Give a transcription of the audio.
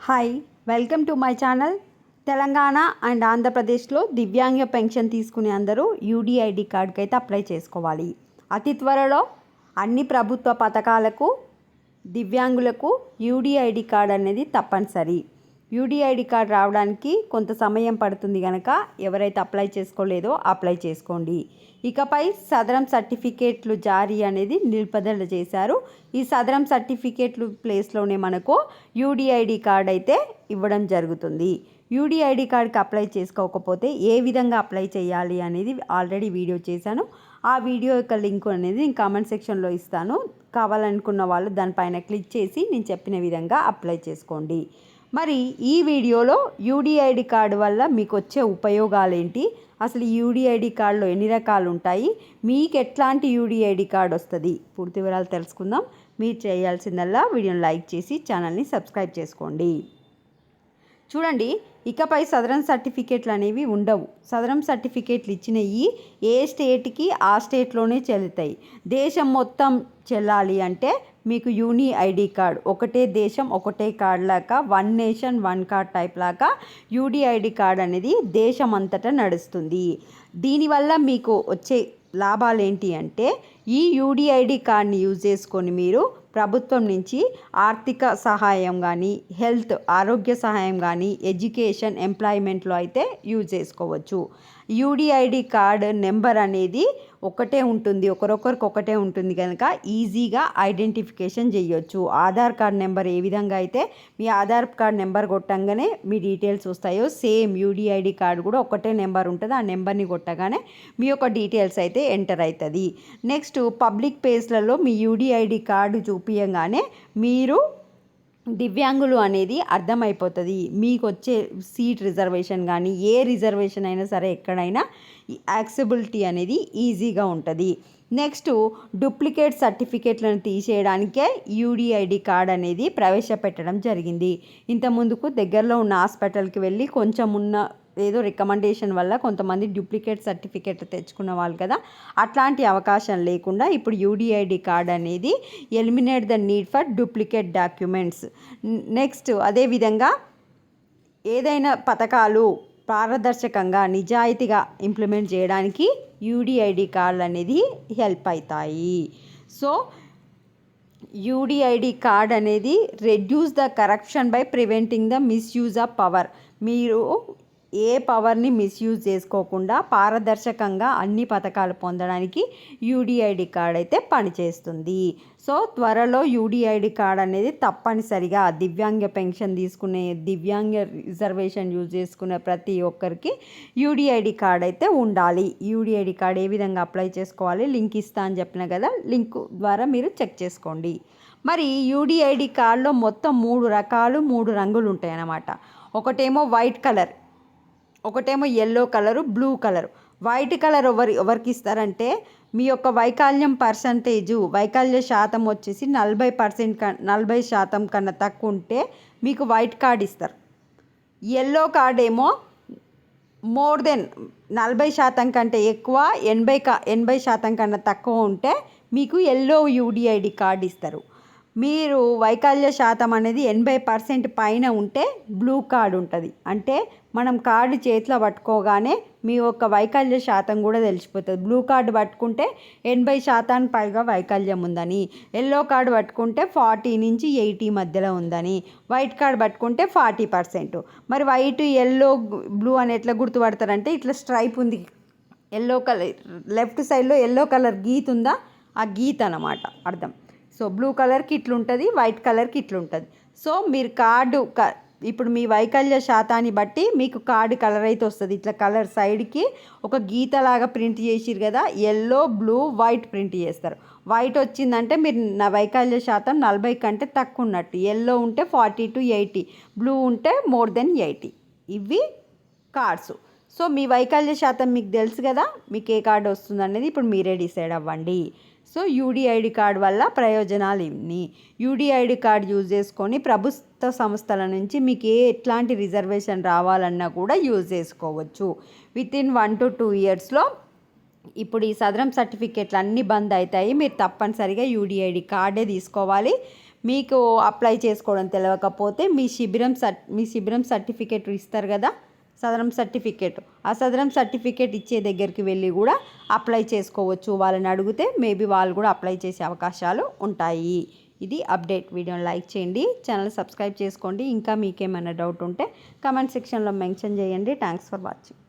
Hi, welcome to my channel. Telangana and ఆంధ్రప్రదేశ్లో దివ్యాంగ pension తీసుకునే అందరూ యూడిఐడి కార్డుకి అయితే అప్లై చేసుకోవాలి. అతి త్వరలో అన్ని ప్రభుత్వ పథకాలకు దివ్యాంగులకు యూడిఐడి కార్డు అనేది తప్పనిసరి. యూడిఐడి కార్డు రావడానికి కొంత సమయం పడుతుంది కనుక ఎవరైతే అప్లై చేసుకోలేదో అప్లై చేసుకోండి. ఇకపై సదరం సర్టిఫికేట్లు జారీ అనేది నిలుపుదల చేశారు. ఈ సదరం సర్టిఫికేట్లు ప్లేస్లోనే మనకు యూడిఐడి కార్డు అయితే ఇవ్వడం జరుగుతుంది. యూడిఐడి కార్డుకి అప్లై చేసుకోకపోతే ఏ విధంగా అప్లై చేయాలి అనేది ఆల్రెడీ వీడియో చేశాను. ఆ వీడియో యొక్క లింక్ అనేది నేను కామెంట్ సెక్షన్లో ఇస్తాను. కావాలనుకున్న వాళ్ళు దానిపైన క్లిక్ చేసి నేను చెప్పిన విధంగా అప్లై చేసుకోండి. మరి ఈ వీడియోలో యూడిఐడి కార్డు వల్ల మీకు వచ్చే ఉపయోగాలు ఏంటి, అసలు ఈ యూడిఐడి కార్డులో ఎన్ని రకాలు ఉంటాయి, మీకు ఎట్లాంటి యూడిఐడి కార్డు వస్తుంది, పూర్తి వివరాలు తెలుసుకుందాం. మీరు చేయాల్సిందల్లా వీడియోని లైక్ చేసి ఛానల్ని సబ్స్క్రైబ్ చేసుకోండి. చూడండి, ఇకపై సదరం సర్టిఫికేట్లు అనేవి ఉండవు. సదరం సర్టిఫికేట్లు ఇచ్చినవి ఏ స్టేట్కి ఆ స్టేట్లోనే చెల్లుతాయి. దేశం మొత్తం చెల్లాలి అంటే మీకు యూనిఐడి కార్డ్, ఒకటే దేశం ఒకటే కార్డ్ లాగా, one nation one card type లాగా యూడిఐడి కార్డ్ అనేది దేశం అంతటా నడుస్తుంది. దీనివల్ల మీకు వచ్చే లాభాలు ఏంటి అంటే, ఈ యూడిఐడి కార్డ్ని యూజ్ చేసుకొని మీరు ప్రభుత్వం నుంచి ఆర్థిక సహాయం కానీ, హెల్త్ ఆరోగ్య సహాయం కానీ, ఎడ్యుకేషన్ ఎంప్లాయ్మెంట్లో అయితే యూజ్ చేసుకోవచ్చు. యూడిఐడి కార్డ్ నెంబర్ అనేది ఒకటే ఉంటుంది, ఒకరొకరికి ఒకటే ఉంటుంది కనుక ఈజీగా ఐడెంటిఫికేషన్ చేయొచ్చు. ఆధార్ కార్డ్ నెంబర్ ఏ విధంగా అయితే మీ ఆధార్ కార్డ్ నెంబర్ కొట్టంగానే మీ డీటెయిల్స్ వస్తాయో, సేమ్ యూడిఐడి కార్డు కూడా ఒకటే నెంబర్ ఉంటుంది. ఆ నెంబర్ని కొట్టగానే మీ యొక్క డీటెయిల్స్ అయితే ఎంటర్ అవుతుంది. నెక్స్ట్, పబ్లిక్ ప్లేస్లలో మీ యూడిఐడి కార్డు చూపించగానే మీరు దివ్యాంగులు అనేది అర్థమైపోతుంది. మీకు వచ్చే సీట్ రిజర్వేషన్ కానీ, ఏ రిజర్వేషన్ అయినా సరే ఎక్కడైనా యాక్సెబిలిటీ అనేది ఈజీగా ఉంటుంది. నెక్స్ట్, డూప్లికేట్ సర్టిఫికేట్లను తీసేయడానికే యూడిఐడి కార్డ్ అనేది ప్రవేశపెట్టడం జరిగింది. ఇంత ముందుకు దగ్గరలో ఉన్న హాస్పిటల్కి వెళ్ళి కొంచెం ఉన్న ఏదో రికమెండేషన్ వల్ల కొంతమంది డూప్లికేట్ సర్టిఫికేట్ తెచ్చుకున్న వాళ్ళు కదా, అట్లాంటి అవకాశం లేకుండా ఇప్పుడు యూడిఐడి కార్డ్ అనేది eliminate the need for duplicate documents. Next, అదేవిధంగా ఏదైనా పథకాలు పారదర్శకంగా నిజాయితీగా ఇంప్లిమెంట్ చేయడానికి యూడిఐడి కార్డులు అనేది హెల్ప్ అవుతాయి. సో యూడిఐడి కార్డ్ అనేది reduce the corruption by preventing the misuse of power. మీరు ఏ పవర్ని మిస్యూజ్ చేసుకోకుండా పారదర్శకంగా అన్ని పథకాలు పొందడానికి యూడిఐడి కార్డ్ అయితే పనిచేస్తుంది. సో త్వరలో యూడిఐడి కార్డ్ అనేది తప్పనిసరిగా దివ్యాంగ పెన్షన్ తీసుకునే, దివ్యాంగ రిజర్వేషన్ యూజ్ చేసుకునే ప్రతి ఒక్కరికి యూడిఐడి కార్డ్ అయితే ఉండాలి. యూడిఐడి కార్డ్ ఏ విధంగా అప్లై చేసుకోవాలి లింక్ ఇస్తా అని చెప్పిన కదా, లింక్ ద్వారా మీరు చెక్ చేసుకోండి. మరి యూడిఐడి కార్డులో మొత్తం 3 రంగులు ఉంటాయి అన్నమాట. ఒకటేమో వైట్ కలర్, ఒకటేమో yellow colour, blue colour. White colour ఎవరికి ఇస్తారంటే మీ యొక్క వైకల్య శాతం వచ్చేసి 40% కన్నా తక్కువ ఉంటే మీకు వైట్ కార్డ్ ఇస్తారు. ఎల్లో కార్డ్ ఏమో మోర్ దెన్ 40% కంటే ఎక్కువ, 80% కన్నా తక్కువ ఉంటే మీకు ఎల్లో యూడిఐడి కార్డ్ ఇస్తారు. మీరు వైకల్య శాతం అనేది 80% పైన ఉంటే బ్లూ కార్డ్ ఉంటుంది. అంటే మనం కార్డు చేతిలో పట్టుకోగానే మీ యొక్క వైకల్య శాతం కూడా తెలిసిపోతుంది. బ్లూ కార్డు పట్టుకుంటే 80% పైగా వైకల్యం ఉందని, ఎల్లో కార్డు పట్టుకుంటే 40 నుంచి 80 మధ్యలో ఉందని, వైట్ కార్డు పట్టుకుంటే 40%. మరి వైట్, ఎల్లో, బ్లూ అని ఎట్లా గుర్తుపడతారంటే ఇట్లా స్ట్రైప్ ఉంది, ఎల్లో కలర్ లెఫ్ట్ సైడ్లో ఎల్లో కలర్ గీత ఉందా, ఆ గీత అన్నమాట అర్థం. సో బ్లూ కలర్కి ఇట్లుంటుంది, వైట్ కలర్కి ఇట్లుంటుంది. సో మీరు కార్డు ఇప్పుడు మీ వైకల్య శాతాన్ని బట్టి మీకు కార్డు కలర్ అయితే వస్తుంది. ఇట్లా కలర్ సైడ్కి ఒక గీతలాగా ప్రింట్ చేసిరు కదా, ఎల్లో, బ్లూ, వైట్ ప్రింట్ చేస్తారు. వైట్ వచ్చిందంటే మీరు నా వైకల్య శాతం 40 కంటే తక్కువ ఉన్నట్టు, ఎల్లో ఉంటే 40 to 80, బ్లూ ఉంటే మోర్ దెన్ 80. ఇవి కార్డ్స్. సో మీ వైకల్య శాతం మీకు తెలుసు కదా, మీకు ఏ కార్డు వస్తుంది అనేది ఇప్పుడు మీరే డిసైడ్ అవ్వండి. సో యూడిఐడి కార్డ్ వల్ల ప్రయోజనాలు ఇన్ని. యూడిఐడి కార్డ్ యూజ్ చేసుకొని ప్రభుత్వ సంస్థల నుంచి మీకు ఎట్లాంటి రిజర్వేషన్ రావాలన్నా కూడా యూజ్ చేసుకోవచ్చు. వితిన్ 1 to 2 ఇయర్స్లో ఇప్పుడు ఈ సదరం సర్టిఫికేట్లు అన్నీ బంద్ అవుతాయి. మీరు తప్పనిసరిగా యూడిఐడి కార్డే తీసుకోవాలి. మీకు అప్లై చేసుకోవడం తెలియకపోతే మీ శిబిరం సర్టిఫికేట్ ఇస్తారు కదా, సదరం సర్టిఫికేట్, ఆ సదరం సర్టిఫికేట్ ఇచ్చే దగ్గరికి వెళ్ళి కూడా అప్లై చేసుకోవచ్చు. వాళ్ళని అడిగితే మేబీ వాళ్ళు కూడా అప్లై చేసే అవకాశాలు ఉంటాయి. ఇది అప్డేట్. వీడియోని లైక్ చేయండి, ఛానల్ సబ్స్క్రైబ్ చేసుకోండి. ఇంకా మీకేమైనా డౌట్ ఉంటే కామెంట్ సెక్షన్లో మెన్షన్ చేయండి. Thanks for watching.